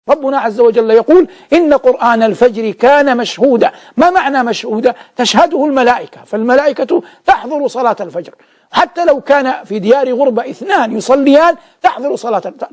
ربنا عز وجل يقول إن قرآن الفجر كان مشهودا. ما معنى مشهودا؟ تشهده الملائكة، فالملائكة تحضر صلاة الفجر، حتى لو كان في ديار غربة اثنان يصليان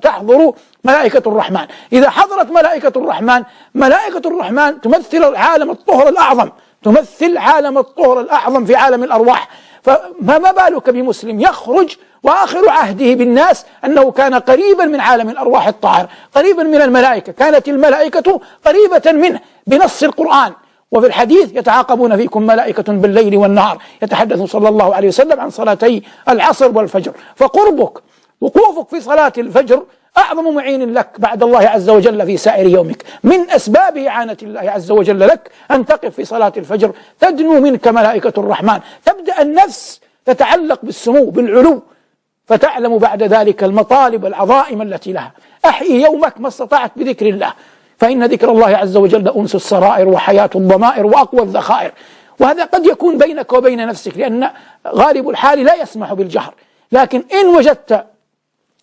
تحضر ملائكة الرحمن. إذا حضرت ملائكة الرحمن تمثل العالم الطهر الأعظم، تمثل عالم الطهر الأعظم في عالم الأرواح. فما بالك بمسلم يخرج وآخر عهده بالناس أنه كان قريبا من عالم الأرواح الطاهر، قريبا من الملائكة، كانت الملائكة قريبة منه بنص القرآن. وفي الحديث يتعاقبون فيكم ملائكة بالليل والنهار، يتحدث صلى الله عليه وسلم عن صلاتي العصر والفجر. فقربك وقوفك في صلاة الفجر أعظم معين لك بعد الله عز وجل في سائر يومك. من أسباب إعانة الله عز وجل لك أن تقف في صلاة الفجر، تدنو منك ملائكة الرحمن، تبدأ النفس تتعلق بالسمو بالعلو، فتعلم بعد ذلك المطالب العظائم التي لها. أحيي يومك ما استطعت بذكر الله، فإن ذكر الله عز وجل أنس السرائر وحياة الضمائر وأقوى الذخائر. وهذا قد يكون بينك وبين نفسك، لأن غالب الحال لا يسمح بالجهر، لكن إن وجدت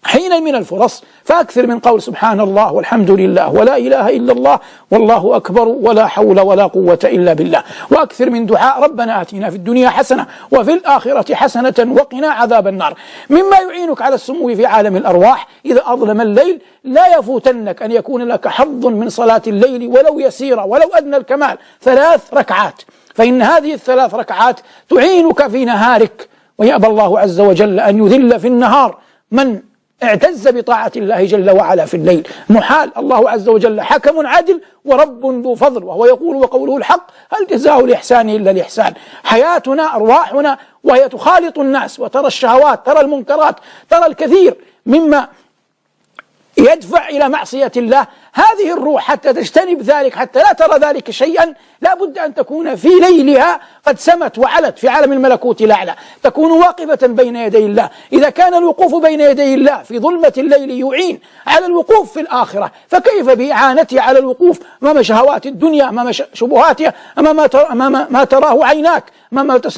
حين من الفرص فأكثر من قول سبحان الله والحمد لله ولا إله إلا الله والله أكبر ولا حول ولا قوة إلا بالله، وأكثر من دعاء ربنا آتنا في الدنيا حسنة وفي الآخرة حسنة وقنا عذاب النار. مما يعينك على السمو في عالم الأرواح إذا أظلم الليل لا يفوتنك أن يكون لك حظ من صلاة الليل ولو يسيرة ولو أدنى الكمال، 3 ركعات، فإن هذه ال3 ركعات تعينك في نهارك. ويأبى الله عز وجل أن يذل في النهار من اعتز بطاعة الله جل وعلا في الليل. محال، الله عز وجل حكم عدل ورب ذو فضل، وهو يقول وقوله الحق هل جزاء الإحسان إلا الإحسان. حياتنا أرواحنا وهي تخالط الناس وترى الشهوات، ترى المنكرات، ترى الكثير مما يدفع إلى معصية الله. هذه الروح حتى تجتنب ذلك، حتى لا ترى ذلك شيئا، لا بد أن تكون في ليلها قد سمت وعلت في عالم الملكوت الأعلى، تكون واقفة بين يدي الله. إذا كان الوقوف بين يدي الله في ظلمة الليل يعين على الوقوف في الآخرة، فكيف بإعانته على الوقوف أمام شهوات الدنيا، أمام شبهاتها، أمام ما تراه عيناك،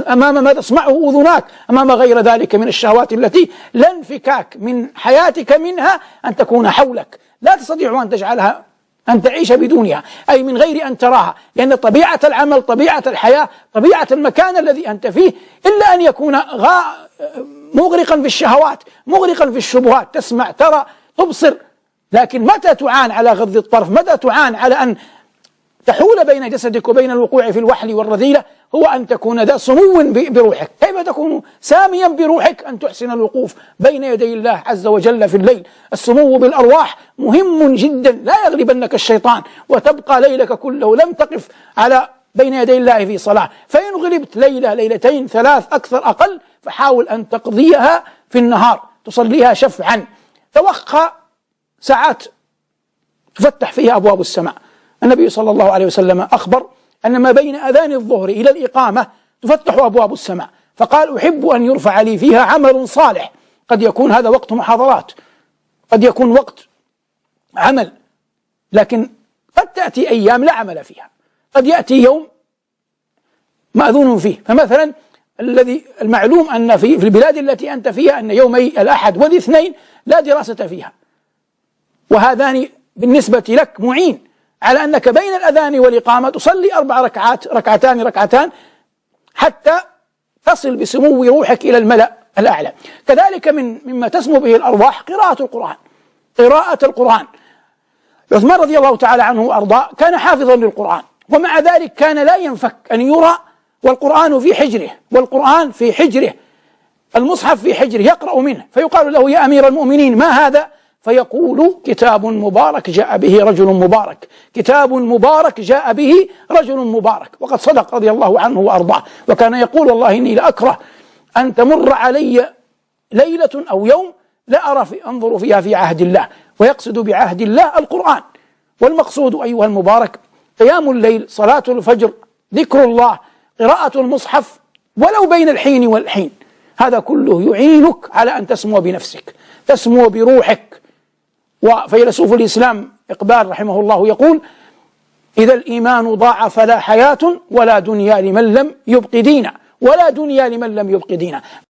أمام ما تسمعه أذناك، أمام غير ذلك من الشهوات التي لا انفكاك من حياتك منها أن تكون حولك، لا تستطيع أن تجعلها أن تعيش بدونها، أي من غير أن تراها، لأن طبيعة العمل، طبيعة الحياة، طبيعة المكان الذي أنت فيه إلا أن يكون مغرقا في الشهوات، مغرقا في الشبهات، تسمع ترى تبصر. لكن متى تعان على غض الطرف، متى تعان على أن تحول بين جسدك وبين الوقوع في الوحل والرذيلة، هو أن تكون ذا سمو بروحك. كيف تكون ساميا بروحك؟ أن تحسن الوقوف بين يدي الله عز وجل في الليل. السمو بالأرواح مهم جدا، لا يغلبنك الشيطان وتبقى ليلك كله لم تقف على بين يدي الله في صلاة. فإن غلبت ليلة، ليلتين، 3 أكثر أقل، فحاول أن تقضيها في النهار، تصليها شفعا. توخى ساعات تفتح فيها أبواب السماء. النبي صلى الله عليه وسلم أخبر أن ما بين أذان الظهر إلى الإقامة تفتح أبواب السماء، فقال أحب أن يرفع لي فيها عمل صالح. قد يكون هذا وقت محاضرات، قد يكون وقت عمل، لكن قد تأتي أيام لا عمل فيها، قد يأتي يوم مأذون فيه. فمثلا الذي المعلوم أن في البلاد التي أنت فيها أن يومي الأحد والاثنين لا دراسة فيها، وهذان بالنسبة لك معين على أنك بين الأذان والإقامة تصلي 4 ركعات، ركعتان، حتى تصل بسمو روحك إلى الملأ الأعلى. كذلك مما تسمو به الأرواح قراءة القرآن. عثمان رضي الله تعالى عنه وأرضاه كان حافظا للقرآن، ومع ذلك كان لا ينفك أن يرى والقرآن في حجره، المصحف في حجره، يقرأ منه، فيقال له يا أمير المؤمنين ما هذا؟ فيقول كتاب مبارك جاء به رجل مبارك، كتاب مبارك جاء به رجل مبارك. وقد صدق رضي الله عنه وأرضاه، وكان يقول والله إني لأكره أن تمر علي ليلة أو يوم لا أرى أنظر فيها في عهد الله، ويقصد بعهد الله القرآن. والمقصود أيها المبارك قيام الليل، صلاة الفجر، ذكر الله، قراءة المصحف ولو بين الحين والحين، هذا كله يعينك على أن تسمو بنفسك، تسمو بروحك. وفيلسوف الإسلام إقبال رحمه الله يقول إذا الإيمان ضاع فلا حياة ولا دنيا لمن لم يبق دينا، ولا دنيا لمن لم يبق دينا.